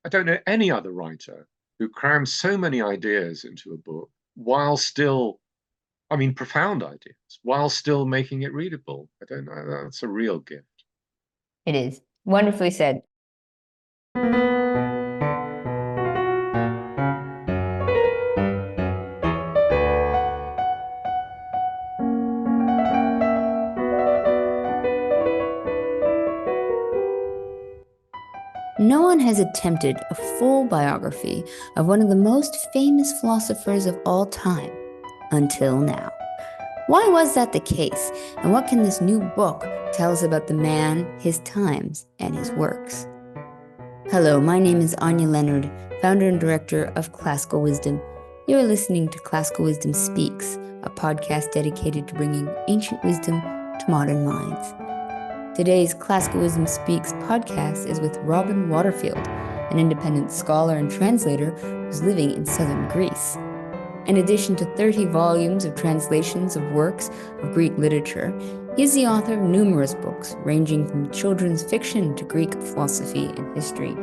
I don't know any other writer who crams so many ideas into a book while still, I mean, profound ideas, while still making it readable. I don't know. That's a real gift. It is wonderfully said. No one has attempted a full biography of one of the most famous philosophers of all time until now. Why was that the case, and what can this new book tell us about the man, his times, and his works? Hello, my name is Anya Leonard, founder and director of Classical Wisdom. You're listening to Classical Wisdom Speaks, a podcast dedicated to bringing ancient wisdom to modern minds. Today's Classical Wisdom Speaks podcast is with Robin Waterfield, an independent scholar and translator who's living in southern Greece. In addition to 30 volumes of translations of works of Greek literature, he is the author of numerous books, ranging from children's fiction to Greek philosophy and history.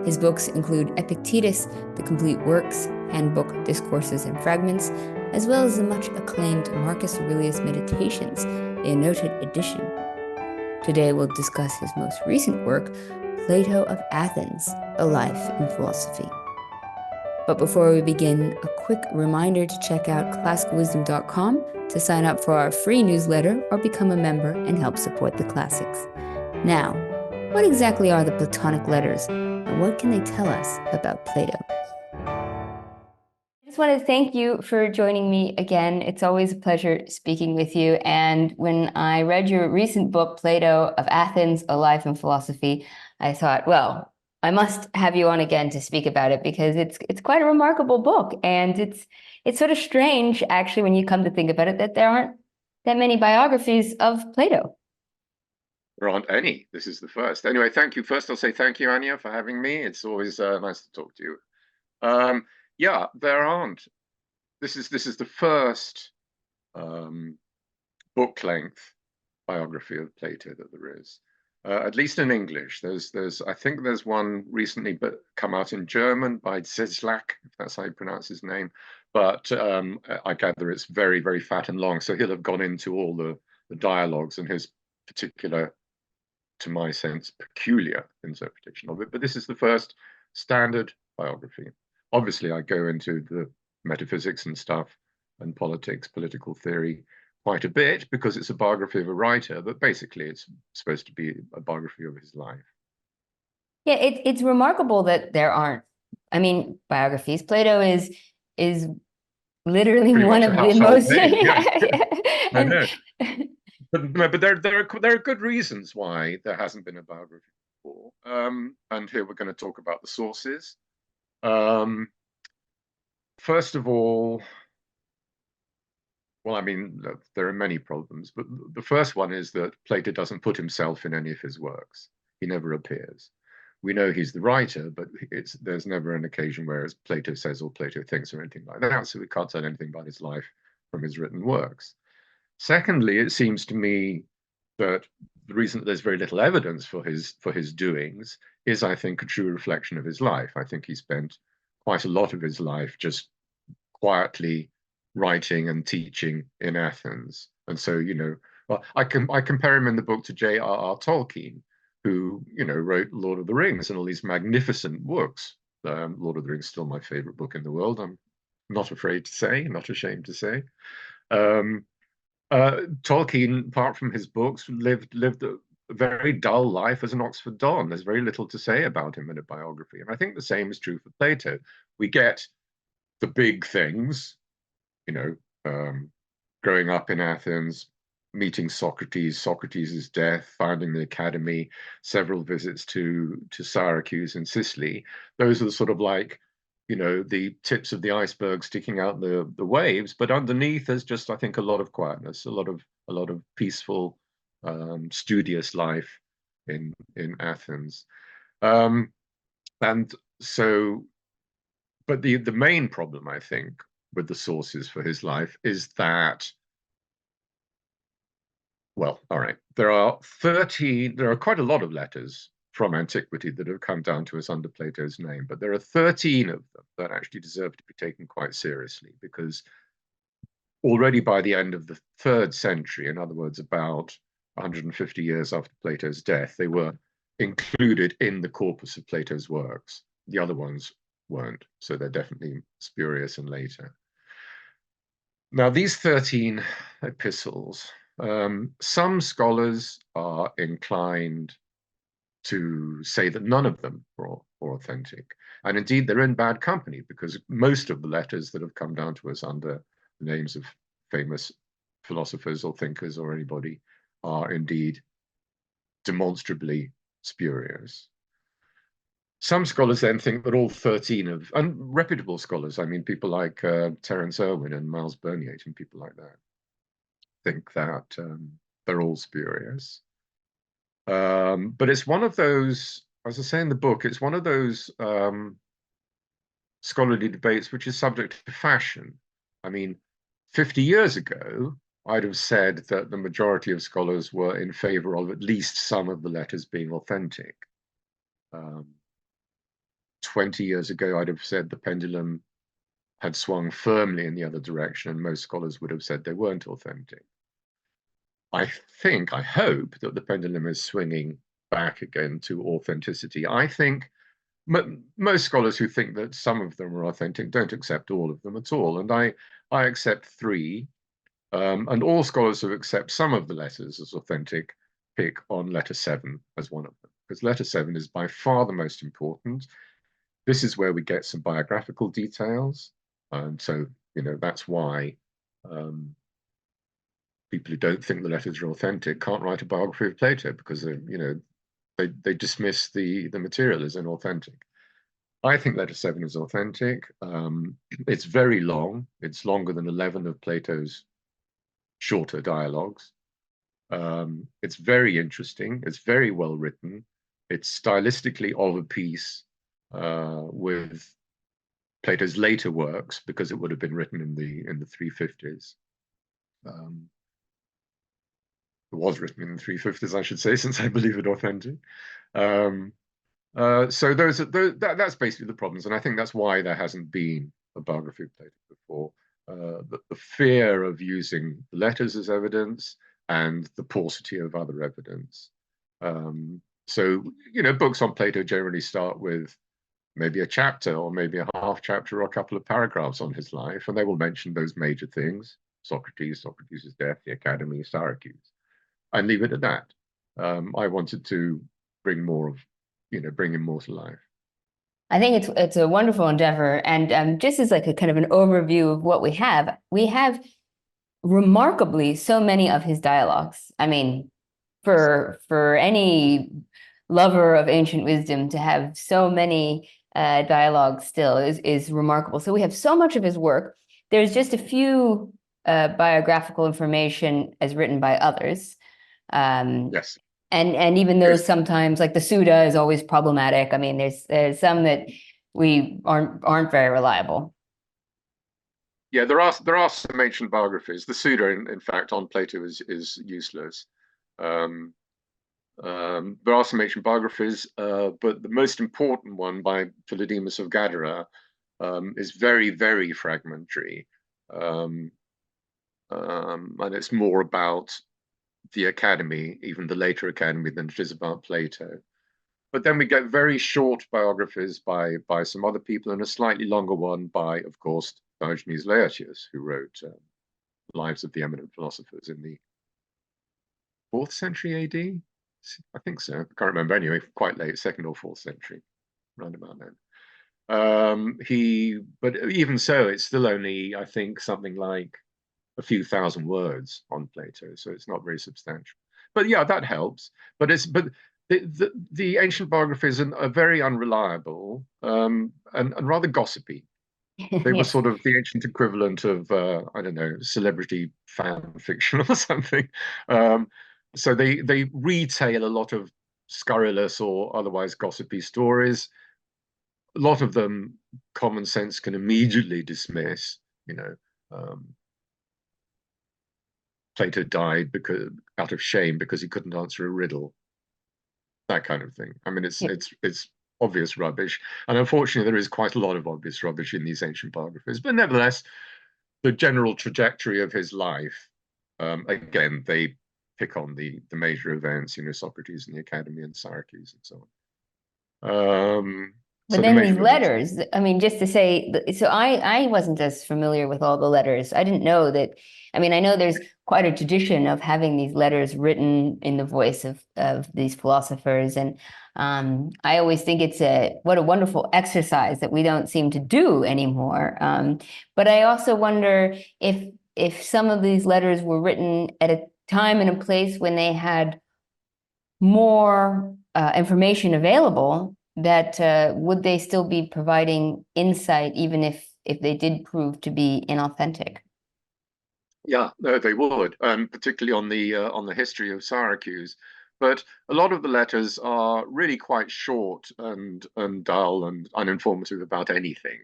His books include Epictetus, The Complete Works, Handbook, Discourses and Fragments, as well as the much acclaimed Marcus Aurelius Meditations, the Annotated Edition. Today we'll discuss his most recent work, Plato of Athens, A Life in Philosophy. But before we begin, a quick reminder to check out classicalwisdom.com to sign up for our free newsletter or become a member and help support the classics. Now, what exactly are the Platonic letters, and what can they tell us about Plato? I just want to thank you for joining me again. It's always a pleasure speaking with you. And when I read your recent book, Plato of Athens, A Life in Philosophy, I thought, well, I must have you on again to speak about it because it's quite a remarkable book. And it's sort of strange, actually, when you come to think about it, that there aren't that many biographies of Plato. There aren't any. This is the first. Anyway, thank you. First, I'll say thank you, Anya, for having me. It's always nice to talk to you. Yeah, there aren't. This is the first book-length biography of Plato that there is. At least in English. I think there's one recently, but come out in German by Zeslak, if that's how you pronounce his name. But I gather it's very, very fat and long. So he'll have gone into all the dialogues and his particular, to my sense, peculiar interpretation of it. But this is the first standard biography. Obviously, I go into the metaphysics and stuff and politics, political theory, quite a bit because it's a biography of a writer, but basically it's supposed to be a biography of his life. Yeah, it's remarkable that there aren't, I mean, biographies. Plato is literally Pretty one much a of the household most name, yeah. I and know. But there are good reasons why there hasn't been a biography before. And here we're going to talk about the sources. First of all, well, I mean, there are many problems, but the first one is that Plato doesn't put himself in any of his works. He never appears. We know he's the writer, but there's never an occasion where Plato says or Plato thinks or anything like that, so we can't tell anything about his life from his written works. Secondly, it seems to me that the reason that there's very little evidence for his doings is, I think, a true reflection of his life. I think he spent quite a lot of his life just quietly writing and teaching in Athens. And so, well, I compare him in the book to J.R.R. Tolkien, who, wrote Lord of the Rings and all these magnificent works. Lord of the Rings is still my favorite book in the world. I'm not afraid to say, not ashamed to say. Tolkien, apart from his books, lived a very dull life as an Oxford Don. There's very little to say about him in a biography. And I think the same is true for Plato. We get the big things, growing up in Athens, meeting Socrates' death, founding the academy, several visits to Syracuse in Sicily. Those are the sort of like, the tips of the iceberg sticking out the waves. But underneath, there's just, I think, a lot of quietness, a lot of peaceful, studious life in Athens. And so, but the main problem, I think, with the sources for his life is that, well, all right, there are quite a lot of letters from antiquity that have come down to us under Plato's name. But there are 13 of them that actually deserve to be taken quite seriously, because already by the end of the 3rd century, in other words, about 150 years after Plato's death, they were included in the corpus of Plato's works. The other ones weren't, so they're definitely spurious and later. Now, these 13 epistles, some scholars are inclined to say that none of them are authentic. And indeed, they're in bad company, because most of the letters that have come down to us under the names of famous philosophers or thinkers or anybody are indeed demonstrably spurious. Some scholars then think that all 13 of, and reputable scholars, I mean, people like Terence Irwin and Miles Bernier and people like that, think that they're all spurious. But it's one of those, as I say in the book, it's one of those scholarly debates which is subject to fashion. I mean, 50 years ago, I'd have said that the majority of scholars were in favor of at least some of the letters being authentic. 20 years ago, I'd have said the pendulum had swung firmly in the other direction, and most scholars would have said they weren't authentic. I hope that the pendulum is swinging back again to authenticity. I think most scholars who think that some of them are authentic don't accept all of them at all, and I accept 3. And all scholars who accept some of the letters as authentic pick on letter 7 as one of them, because letter 7 is by far the most important. This is where we get some biographical details, and so that's why people who don't think the letters are authentic can't write a biography of Plato, because they dismiss the material as inauthentic. I think letter 7 is authentic. It's very long. It's longer than 11 of Plato's shorter dialogues. It's very interesting. It's very well written. It's stylistically of a piece with Plato's later works, because it would have been written in the 350s. It was written in the 350s, I should say, since I believe it authentic. So that's basically the problems, and I think that's why there hasn't been a biography of Plato before. The fear of using letters as evidence and the paucity of other evidence. So books on Plato generally start with maybe a chapter or maybe a half chapter or a couple of paragraphs on his life, and they will mention those major things: Socrates, Socrates' death, the academy, Syracuse, and leave it at that. I wanted to bring more of, bring him more to life. I think it's a wonderful endeavor, and just as like a kind of an overview of what we have remarkably so many of his dialogues. I mean, for any lover of ancient wisdom to have so many dialogues still is remarkable. So we have so much of his work. There's just a few biographical information as written by others. Yes. And even those sometimes, like the Suda, is always problematic. I mean, there's some that we aren't very reliable. Yeah, there are some ancient biographies. The Suda, in fact, on Plato is useless. There are some ancient biographies, but the most important one by Philodemus of Gadara is very, very fragmentary, and it's more about the academy, even the later academy, than it is about Plato. But then we get very short biographies by some other people, and a slightly longer one by, of course, Diogenes Laertius, who wrote Lives of the Eminent Philosophers in the 4th century AD. I think so. I can't remember. Anyway, quite late, 2nd or 4th century, round about then. But even so, it's still only, I think, something like a few thousand words on Plato, so it's not very substantial. But yeah, that helps. But the ancient biographies are very unreliable and rather gossipy. They were sort of the ancient equivalent of I don't know, celebrity fan fiction or something. So they retail a lot of scurrilous or otherwise gossipy stories. A lot of them common sense can immediately dismiss. Plato died out of shame because he couldn't answer a riddle. that kind of thing. I mean, Yeah. it's obvious rubbish, and unfortunately, there is quite a lot of obvious rubbish in these ancient biographies. But nevertheless, the general trajectory of his life, again, they pick on the major events, Socrates and the Academy and Syracuse and so on. But So the then these major events. letters, I mean, just to say, so I wasn't as familiar with all the letters. I didn't know that. I mean, I know there's quite a tradition of having these letters written in the voice of these philosophers, and I always think what a wonderful exercise that we don't seem to do anymore. But I also wonder if some of these letters were written at a time and a place when they had more information available, that would they still be providing insight even if they did prove to be inauthentic? Yeah, no, they would, particularly on the history of Syracuse. But a lot of the letters are really quite short and dull and uninformative about anything.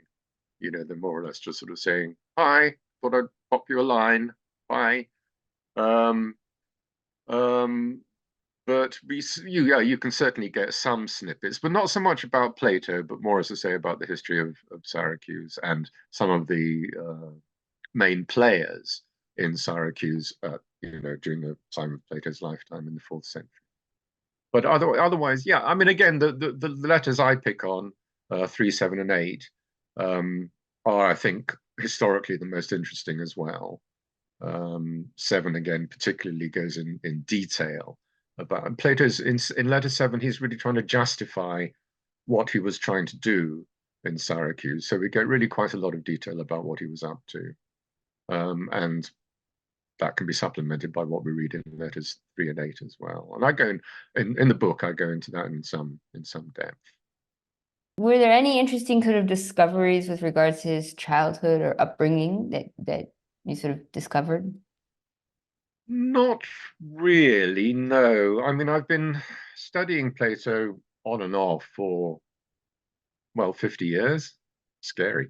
They're more or less just sort of saying, "Hi, thought I'd pop you a line. Bye." Um, um, but you can certainly get some snippets, but not so much about Plato, but more, as I say, about the history of Syracuse and some of the main players in Syracuse, during the time of Plato's lifetime in the fourth century. But otherwise, yeah, I mean, again, the letters I pick on, 3, 7, and 8, are, I think, historically the most interesting as well. 7 again particularly goes in detail about Plato's in letter 7. He's really trying to justify what he was trying to do in Syracuse, so we get really quite a lot of detail about what he was up to, and that can be supplemented by what we read in letters 3 and 8 as well. And I go in the book, I go into that in some depth. Were there any interesting sort of discoveries with regards to his childhood or upbringing that you sort of discovered? Not really, no. I mean, I've been studying Plato on and off for, well, 50 years. Scary.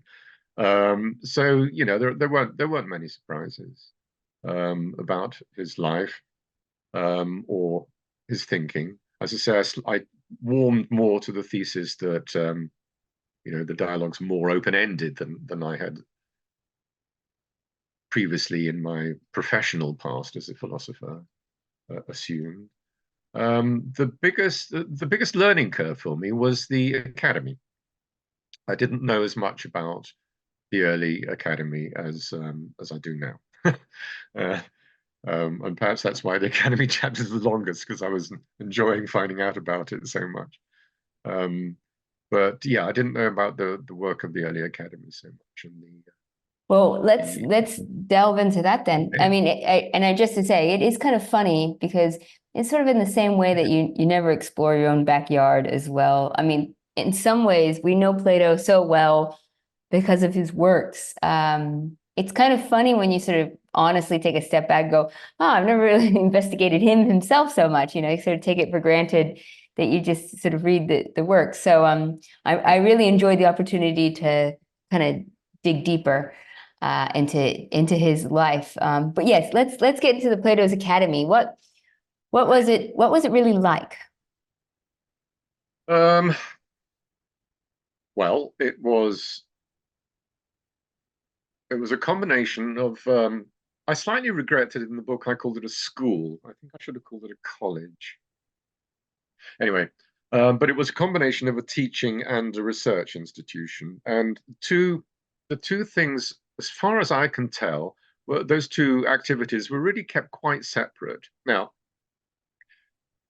So there weren't many surprises about his life, or his thinking. As I say, I warmed more to the thesis that the dialogue's more open-ended than I had previously in my professional past as a philosopher assumed. The biggest learning curve for me was the academy. I didn't know as much about the early academy as I do now. uh, and perhaps that's why the academy chapter is the longest, because I was enjoying finding out about it so much. But yeah, I didn't know about the work of the early academy so much. Well, let's delve into that then. I mean, I just to say, it is kind of funny because it's sort of in the same way that you never explore your own backyard as well. I mean, in some ways, we know Plato so well because of his works. It's kind of funny when you sort of honestly take a step back and go, oh, I've never really investigated him himself so much. You sort of take it for granted that you just sort of read the work. So I really enjoyed the opportunity to kind of dig deeper into his life. But yes, let's get into the Plato's Academy. What was it? What was it really like? um, well, it was a combination of. I slightly regret that in the book I called it a school. I think I should have called it a college. Anyway, but it was a combination of a teaching and a research institution. And the two things, as far as I can tell, those two activities were really kept quite separate. Now,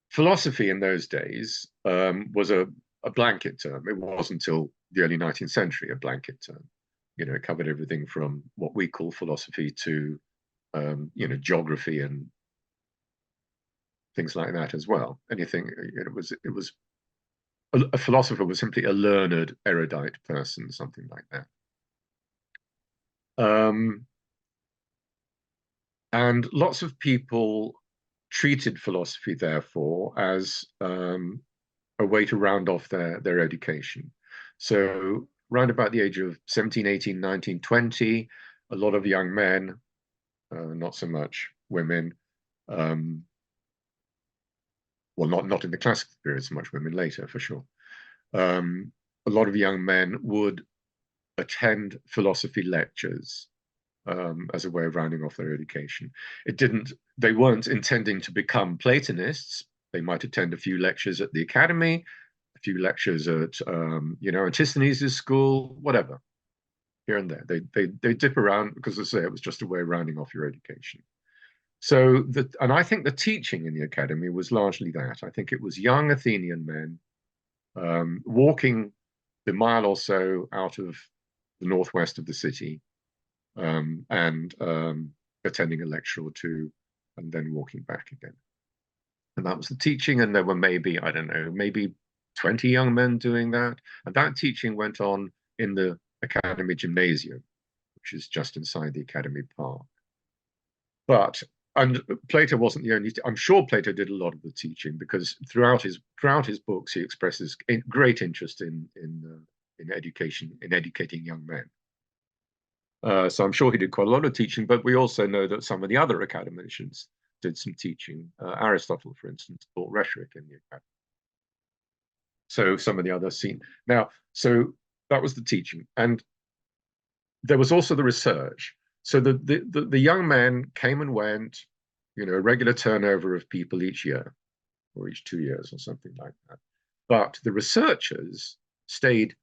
philosophy in those days was a blanket term. It was until the early 19th century a blanket term. It covered everything from what we call philosophy to geography and things like that as well. Anything, it was a philosopher was simply a learned, erudite person, something like that. Um, and lots of people treated philosophy, therefore, as a way to round off their education. So, round about the age of 17, 18, 19, 20, a lot of young men, not so much women, um, well, not in the classical period so much, women later for sure. A lot of young men would attend philosophy lectures as a way of rounding off their education. They weren't intending to become Platonists. They might attend a few lectures at the academy, a few lectures at Antisthenes' school, whatever, here and there. They dip around because, as I say, it was just a way of rounding off your education. So and I think the teaching in the academy was largely that. I think it was young Athenian men walking the mile or so out of the northwest of the city and attending a lecture or two and then walking back again. And that was the teaching. And there were maybe, I don't know, maybe 20 young men doing that. And that teaching went on in the academy gymnasium, which is just inside the academy park. And Plato wasn't the only. I'm sure Plato did a lot of the teaching because throughout his books he expresses great interest in education, in educating young men. So I'm sure he did quite a lot of teaching, but we also know that some of the other academicians did some teaching. Aristotle, for instance, taught rhetoric in the academy. So some of the others seen now. So that was the teaching, and there was also the research. So the young men came and went, a regular turnover of people each year, or each 2 years, or something like that. But the researchers stayed.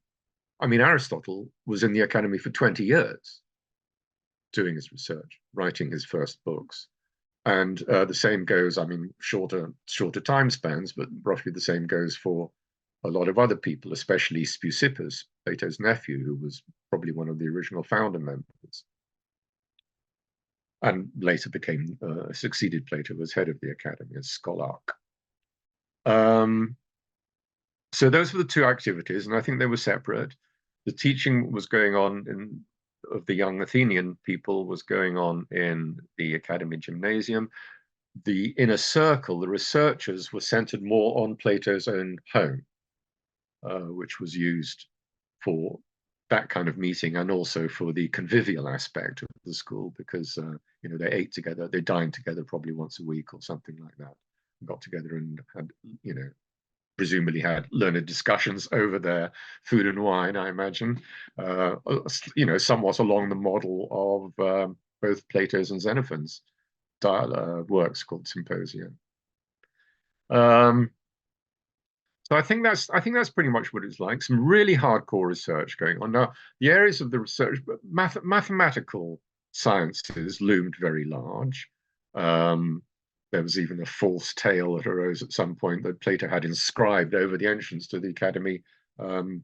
I mean, Aristotle was in the academy for 20 years, doing his research, writing his first books, and the same goes. I mean, shorter time spans, but roughly the same goes for a lot of other people, especially Speusippus, Plato's nephew, who was probably one of the original founder members, and later succeeded Plato as head of the academy, as scholarch. So those were the two activities, and I think they were separate. The teaching was going on of the young Athenian people was going on in the academy gymnasium. The inner circle, the researchers, were centered more on Plato's own home, which was used for that kind of meeting and also for the convivial aspect of the school, because they ate together, they dined together probably once a week or something like that, got together and had presumably had learned discussions over their food and wine, I imagine, somewhat along the model of both Plato's and Xenophon's works called Symposia. So I think that's pretty much what it's like. Some really hardcore research going on. Now, the areas of the research, mathematical sciences loomed very large. There was even a false tale that arose at some point that Plato had inscribed over the entrance to the academy,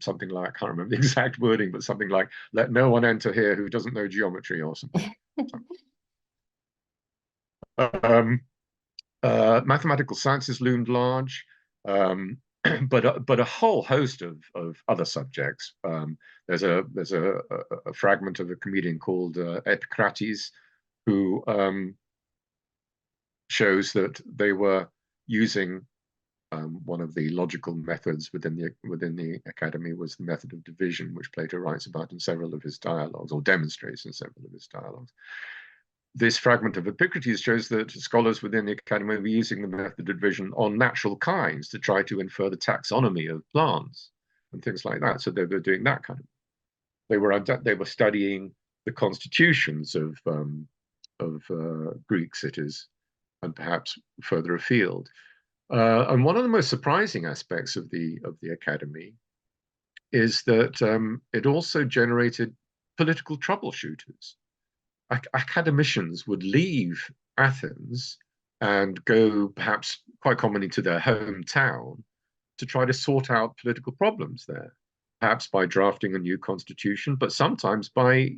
something like, I can't remember the exact wording, but something like, "Let no one enter here who doesn't know geometry," or something. Mathematical sciences loomed large. But a whole host of other subjects. There's a fragment of a comedian called Epicrates, who shows that they were using one of the logical methods within the academy was the method of division, which Plato writes about in several of his dialogues, or demonstrates in several of his dialogues. This fragment of Epicrates shows that scholars within the academy were using the method of division on natural kinds to try to infer the taxonomy of plants and things like that. So they were doing that kind of. They were studying the constitutions of Greek cities and perhaps further afield. And one of the most surprising aspects of the academy is that it also generated political troubleshooters. Academicians would leave Athens and go, perhaps quite commonly, to their hometown to try to sort out political problems there, perhaps by drafting a new constitution, but sometimes by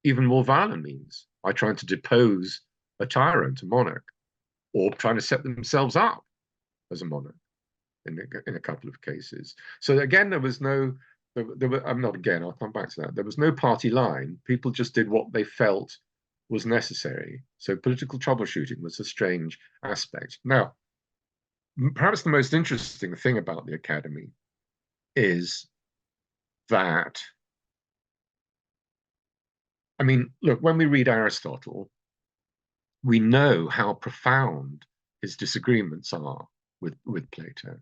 even more violent means, by trying to depose a tyrant, a monarch, or trying to set themselves up as a monarch in a couple of cases. So again, there was no. I'm not again, I'll come back to that. There was no party line. People just did what they felt was necessary. So political troubleshooting was a strange aspect. Now, perhaps the most interesting thing about the academy is that, I mean, look, when we read Aristotle, we know how profound his disagreements are with Plato.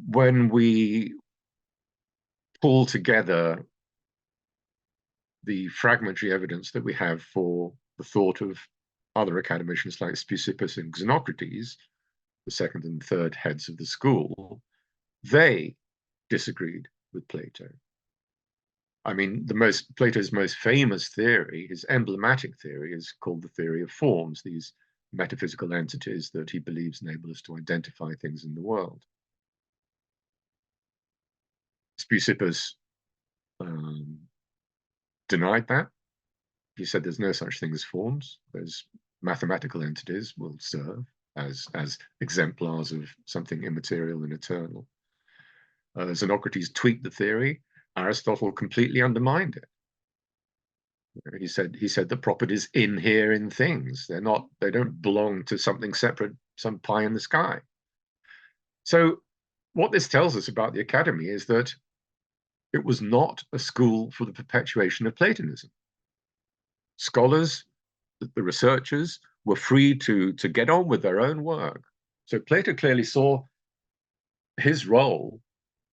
When we pull together the fragmentary evidence that we have for the thought of other academicians like Speusippus and Xenocrates, the second and third heads of the school, they disagreed with Plato. I mean, Plato's most famous theory, his emblematic theory, is called the theory of forms, these metaphysical entities that he believes enable us to identify things in the world. Speusippus denied that. He said there's no such thing as forms. There's mathematical entities will serve as exemplars of something immaterial and eternal. Xenocrates tweaked the theory. Aristotle completely undermined it. He said the properties inhere in things. They don't belong to something separate, some pie in the sky. So what this tells us about the academy is that it was not a school for the perpetuation of Platonism. Scholars, the researchers, were free to get on with their own work. So Plato clearly saw his role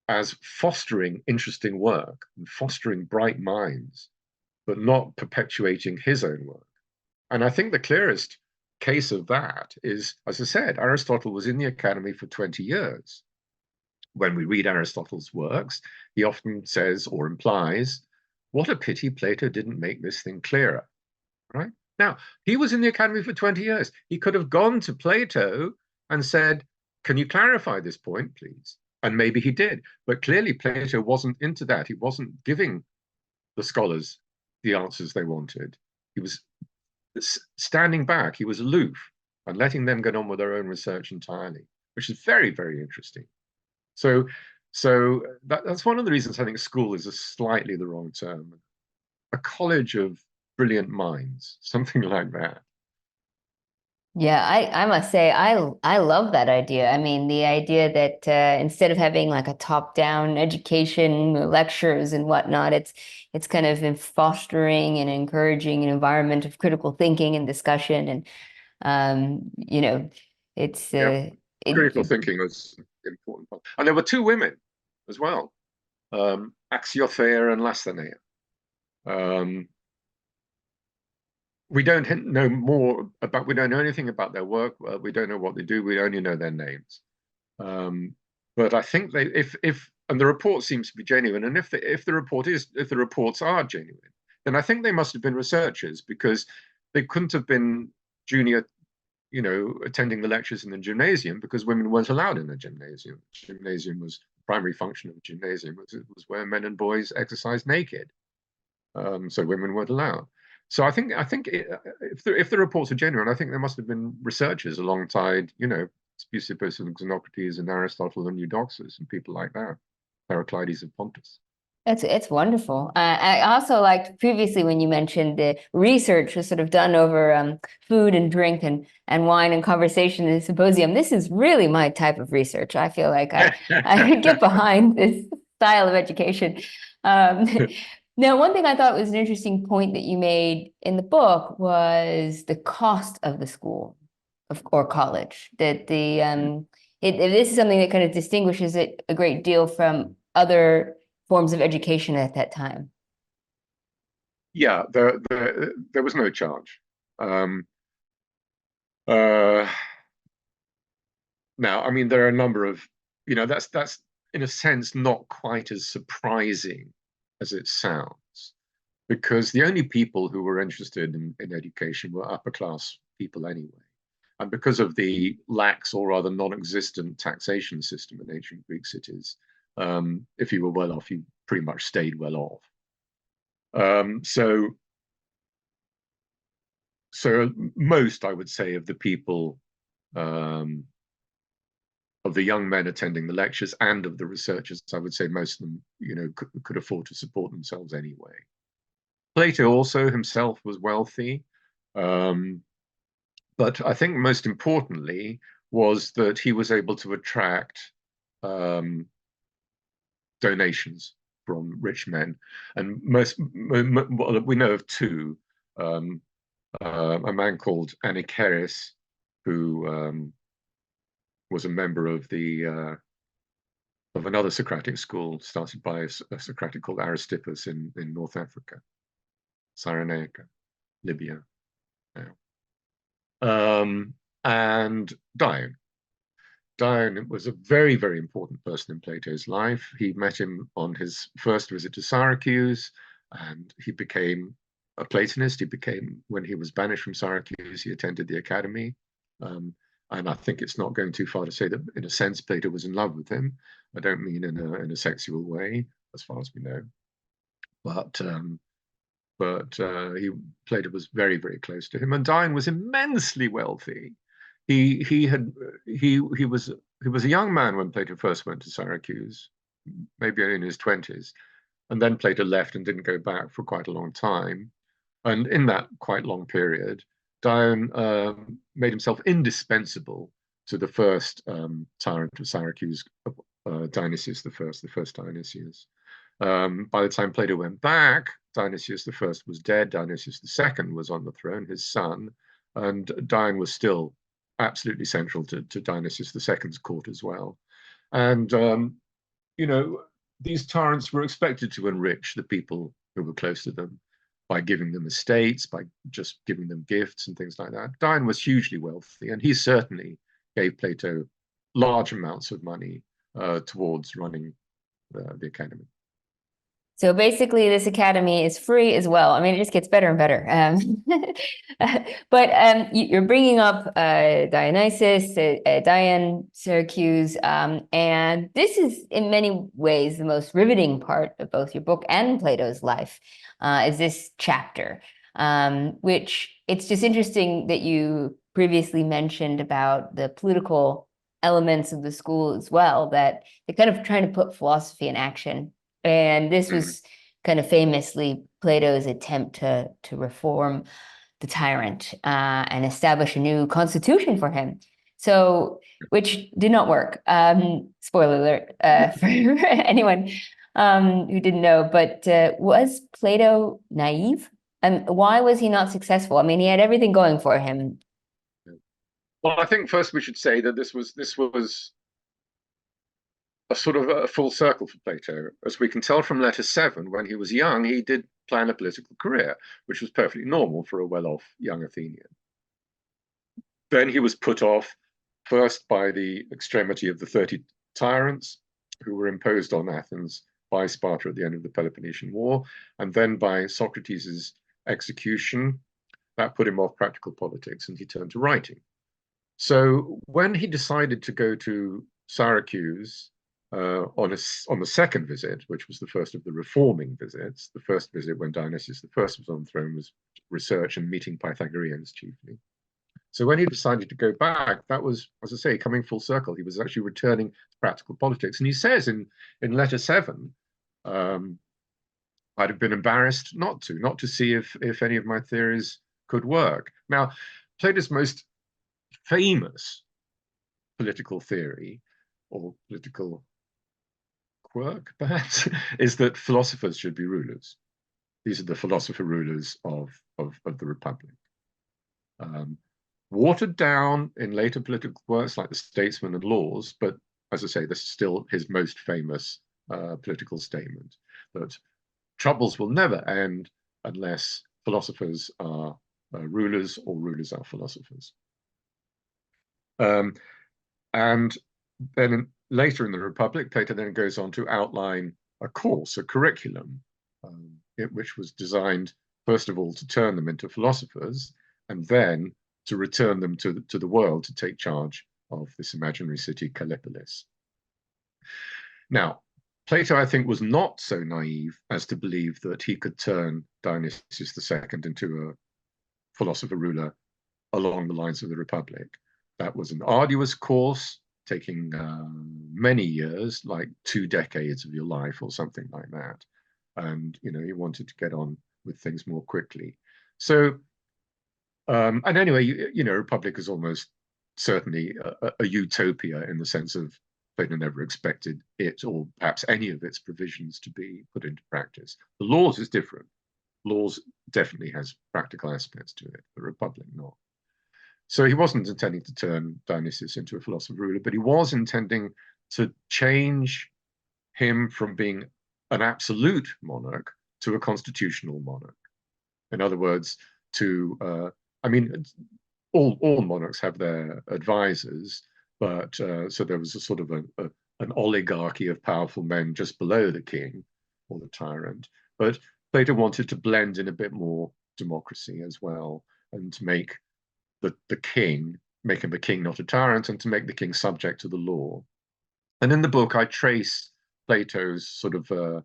as fostering interesting work and fostering bright minds, but not perpetuating his own work. And I think the clearest case of that is, as I said, Aristotle was in the academy for 20 years. When we read Aristotle's works, he often says or implies, what a pity Plato didn't make this thing clearer, right? Now, he was in the academy for 20 years. He could have gone to Plato and said, can you clarify this point, please? And maybe he did. But clearly, Plato wasn't into that. He wasn't giving the scholars the answers they wanted. He was standing back. He was aloof and letting them get on with their own research entirely, which is very, very interesting. So that's one of the reasons I think school is slightly the wrong term. A college of brilliant minds, something like that. Yeah, I must say I love that idea. I mean, the idea that instead of having like a top-down education, lectures and whatnot, it's kind of in fostering and encouraging an environment of critical thinking and discussion, and it's critical thinking was important. And there were two women as well, Axiothea and Lastheneia. We don't know we don't know anything about their work. We don't know what they do. We only know their names. But I think and the report seems to be genuine. And if the reports are genuine, then I think they must have been researchers, because they couldn't have been junior, attending the lectures in the gymnasium, because women weren't allowed in the gymnasium. Gymnasium was the primary function of the gymnasium. It was where men and boys exercised naked. So women weren't allowed. So I think if the reports are genuine, I think there must have been researchers alongside, Speusippus and Xenocrates and Aristotle and Eudoxus and people like that, Heraclides of Pontus. It's wonderful. I also liked previously when you mentioned the research was sort of done over food and drink and wine and conversation and symposium. This is really my type of research. I feel like I could get behind this style of education. Now, one thing I thought was an interesting point that you made in the book was the cost of the school or college. That this is something that kind of distinguishes it a great deal from other forms of education at that time. Yeah, there was no charge. Now, I mean, there are a number of, that's in a sense not quite as surprising as it sounds, because the only people who were interested in education were upper class people anyway. And because of the lax or rather non-existent taxation system in ancient Greek cities, if you were well off, you pretty much stayed well off. So most, I would say, of the people, of the young men attending the lectures and of the researchers, I would say most of them, could afford to support themselves anyway. Plato also himself was wealthy, but I think most importantly was that he was able to attract donations from rich men, and we know of two. A man called Anniceris, who was a member of the of another Socratic school started by a Socratic called Aristippus in North Africa, Cyrenaica, Libya now. And Dion. Dion was a very, very important person in Plato's life. He met him on his first visit to Syracuse, and he became a Platonist. He became, when he was banished from Syracuse, he attended the academy. And I think it's not going too far to say that, in a sense, Plato was in love with him. I don't mean in a sexual way, as far as we know, but Plato was very, very close to him, and Dion was immensely wealthy. He was a young man when Plato first went to Syracuse, maybe in his 20s, and then Plato left and didn't go back for quite a long time. And in that quite long period, Dion made himself indispensable to the first tyrant of Syracuse, Dionysius the first Dionysius. By the time Plato went back, Dionysius I was dead. Dionysius II was on the throne, his son, and Dion was still absolutely central to Dionysius II's court as well. And you know, these tyrants were expected to enrich the people who were close to them by giving them estates, by just giving them gifts and things like that. Dion was hugely wealthy, and he certainly gave Plato large amounts of money towards running the academy. So basically, this academy is free as well. I mean, it just gets better and better. But you're bringing up Dionysus, Dion, Syracuse, and this is in many ways the most riveting part of both your book and Plato's life, is this chapter, which it's just interesting that you previously mentioned about the political elements of the school as well, that they're kind of trying to put philosophy in action. And this was kind of famously Plato's attempt to reform the tyrant and establish a new constitution for him. So, which did not work. Spoiler alert for anyone who didn't know. But was Plato naive? And why was he not successful? I mean, he had everything going for him. Well, I think first we should say that this was a sort of a full circle for Plato. As we can tell from letter 7, when he was young, he did plan a political career, which was perfectly normal for a well-off young Athenian. Then he was put off first by the extremity of the 30 tyrants who were imposed on Athens by Sparta at the end of the Peloponnesian War, and then by Socrates' execution. That put him off practical politics, and he turned to writing. So when he decided to go to Syracuse on the second visit, which was the first of the reforming visits, the first visit when Dionysius I was on the throne was research and meeting Pythagoreans chiefly. So when he decided to go back, that was, as I say, coming full circle. He was actually returning to practical politics. And he says in letter 7, I'd have been embarrassed not to see if any of my theories could work. Now, Plato's most famous political theory, or political quirk, perhaps, is that philosophers should be rulers. These are the philosopher rulers of the Republic. Watered down in later political works like the Statesman and Laws, but as I say, this is still his most famous political statement, that troubles will never end unless philosophers are rulers or rulers are philosophers. And then later in the Republic, Plato then goes on to outline a course, a curriculum, which was designed, first of all, to turn them into philosophers, and then to return them to the world to take charge of this imaginary city, Callipolis. Now, Plato, I think, was not so naive as to believe that he could turn Dionysius II into a philosopher ruler along the lines of the Republic. That was an arduous course, taking many years, like 2 decades of your life or something like that. And, you know, he wanted to get on with things more quickly. So, and anyway, you know, Republic is almost certainly a utopia in the sense of Plato never expected it or perhaps any of its provisions to be put into practice. The Laws is different. Laws definitely has practical aspects to it, the Republic not. So he wasn't intending to turn Dionysius into a philosopher ruler, but he was intending to change him from being an absolute monarch to a constitutional monarch. In other words, I mean, all monarchs have their advisors, but so there was a sort of an oligarchy of powerful men just below the king or the tyrant. But Plato wanted to blend in a bit more democracy as well, and to make the king, make him a king, not a tyrant, and to make the king subject to the law. And in the book, I trace Plato's sort of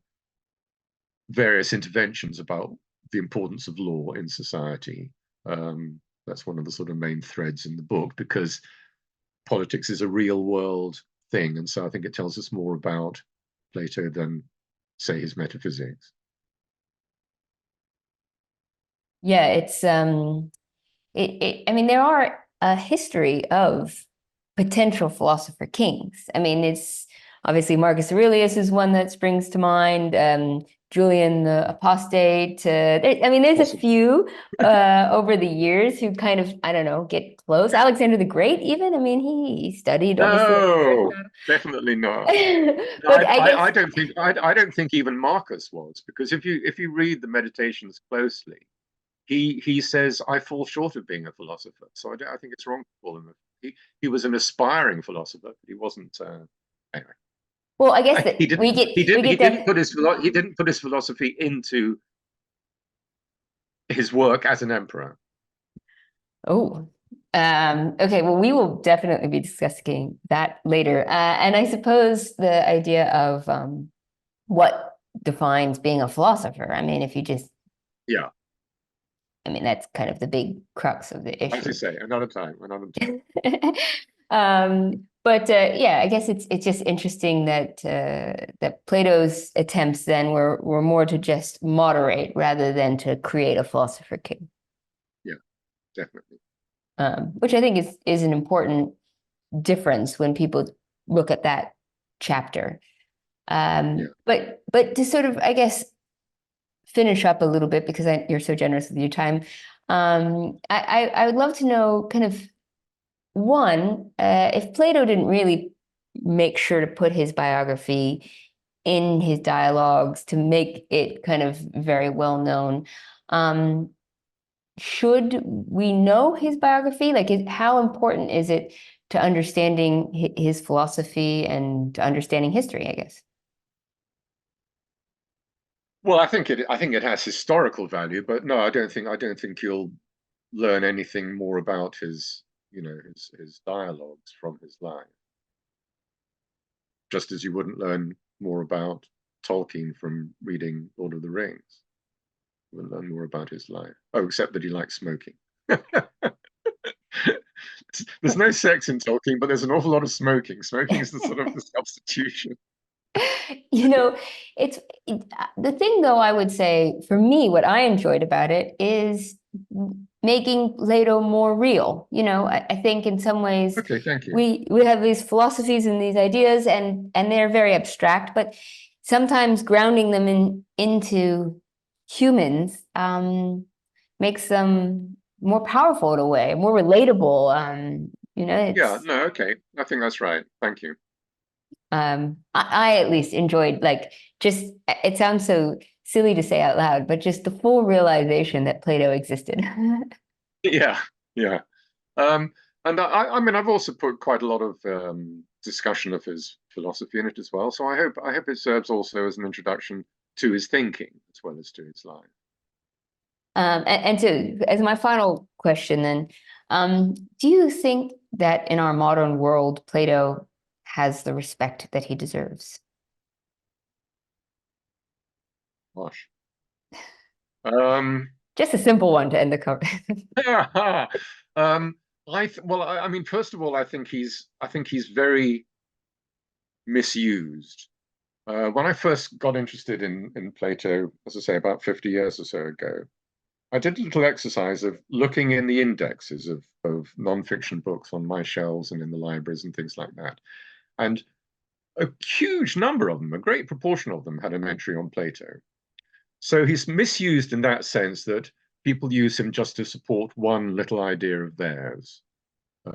various interventions about the importance of law in society. That's one of the sort of main threads in the book, because politics is a real world thing. And so I think it tells us more about Plato than, say, his metaphysics. Yeah, it's I mean, there are a history of potential philosopher kings. I mean, it's obviously Marcus Aurelius is one that springs to mind. Julian the Apostate. I mean, there's a few over the years who kind of, I don't know, get close. Alexander the Great, even. I mean, he studied obviously. No, definitely not. But I guess I don't think even Marcus was, because if you read the Meditations closely, he says, I fall short of being a philosopher. So I think it's wrong to call him he was an aspiring philosopher, but he wasn't. Anyway, well, I guess that he didn't we get that. he didn't put his philosophy into his work as an emperor. Oh, okay. Well, we will definitely be discussing that later. And I suppose the idea of what defines being a philosopher. I mean, if you just, Yeah, I mean, that's kind of the big crux of the issue. as you say, another time, another time. But yeah, I guess it's just interesting that that Plato's attempts then were more to just moderate rather than to create a philosopher king. Yeah, definitely. Which I think is an important difference when people look at that chapter. Yeah. But to sort of, I guess, finish up a little bit, because you're so generous with your time. I would love to know kind of one, if Plato didn't really make sure to put his biography in his dialogues to make it kind of very well known, should we know his biography? Like, how important is it to understanding his philosophy and to understanding history, I guess? Well, I think it has historical value, but no, I don't think you'll learn anything more about his, his dialogues from his life. Just as you wouldn't learn more about Tolkien from reading Lord of the Rings. You wouldn't learn more about his life. Oh, except that he likes smoking. There's no sex in Tolkien, but there's an awful lot of smoking. Smoking is the sort of the substitution. You know, the thing, though, I would say for me, what I enjoyed about it is making Plato more real. I think in some ways Okay, thank you. we have these philosophies and these ideas, and they're very abstract, but sometimes grounding them into humans makes them more powerful in a way, more relatable. Yeah, no, okay. I think that's right. Thank you. I at least enjoyed, like, just, it sounds so silly to say out loud, but just the full realization that Plato existed. Yeah, yeah. And I mean, I've also put quite a lot of discussion of his philosophy in it as well. So I hope it serves also as an introduction to his thinking as well as to his life. And as my final question, then, do you think that in our modern world, Plato has the respect that he deserves? Gosh. Just a simple one to end the conversation. Well, I mean, first of all, I think he's very misused. When I first got interested in Plato, as I say, about 50 years or so ago, I did a little exercise of looking in the indexes of nonfiction books on my shelves and in the libraries and things like that. And a huge number of them, a great proportion of them, had an entry on Plato. So he's misused in that sense that people use him just to support one little idea of theirs.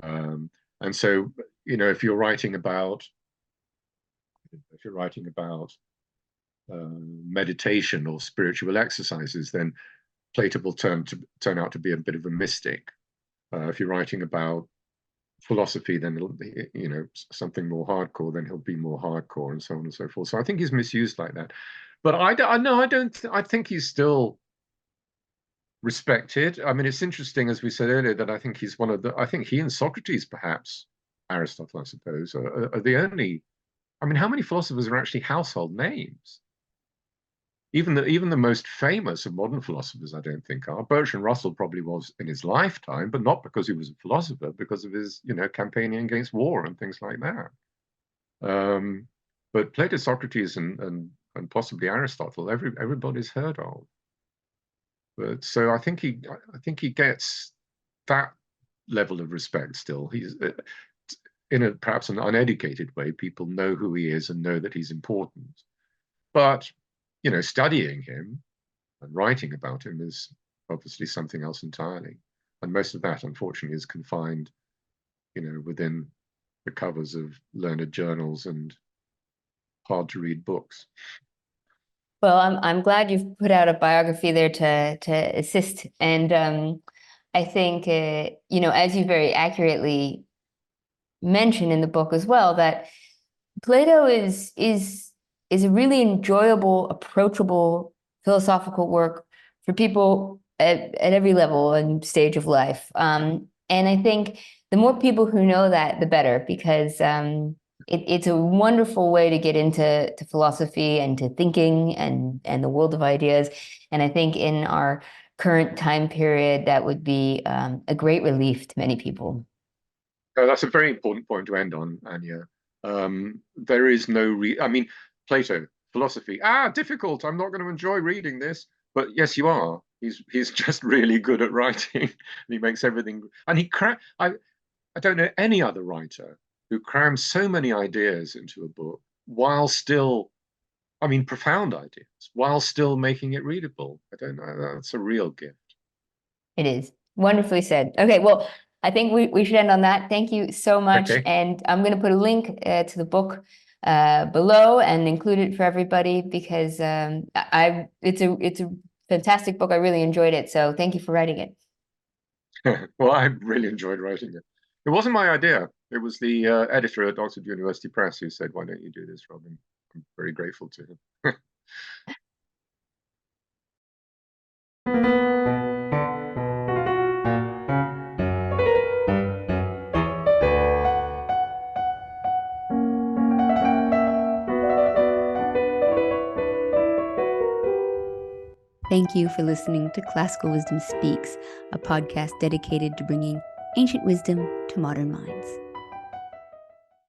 And so, if you're writing about meditation or spiritual exercises, then Plato will turn out to be a bit of a mystic. If you're writing about philosophy, then it'll be, something more hardcore, then he'll be more hardcore, and so on and so forth. So I think he's misused like that. But I don't. I think he's still respected. I mean, it's interesting, as we said earlier, that I think he's one of the. I think he and Socrates, perhaps Aristotle, I suppose, are the only. I mean, how many philosophers are actually household names? Even the most famous of modern philosophers, I don't think are. Bertrand Russell probably was in his lifetime, but not because he was a philosopher, because of his, campaigning against war and things like that. But Plato, Socrates, and possibly Aristotle, everybody's heard of. But so I think he gets that level of respect still. He's in perhaps an uneducated way. People know who he is and know that he's important. But studying him and writing about him is obviously something else entirely. And most of that, unfortunately, is confined, within the covers of learned journals and hard to read books. Well, I'm glad you've put out a biography there to assist. And I think, as you very accurately mentioned in the book as well, that Plato is a really enjoyable, approachable philosophical work for people at every level and stage of life. And I think the more people who know that, the better, because it's a wonderful way to get into philosophy and to thinking and the world of ideas. And I think in our current time period, that would be a great relief to many people. That's a very important point to end on, Anya. There is no I mean, Plato, philosophy. Difficult. I'm not going to enjoy reading this. But yes, you are. He's just really good at writing. He makes everything. And I don't know any other writer who crams so many ideas into a book while still, I mean, profound ideas, while still making it readable. I don't know. That's a real gift. It is wonderfully said. Okay, well, I think we should end on that. Thank you so much. Okay. And I'm going to put a link to the book below and include it for everybody, because it's a fantastic book. I really enjoyed it. So thank you for writing it. Well, I really enjoyed writing it. It wasn't my idea. It was the editor at Oxford University Press who said, "Why don't you do this, Robin?" I'm very grateful to him. Thank you for listening to Classical Wisdom Speaks, a podcast dedicated to bringing ancient wisdom to modern minds.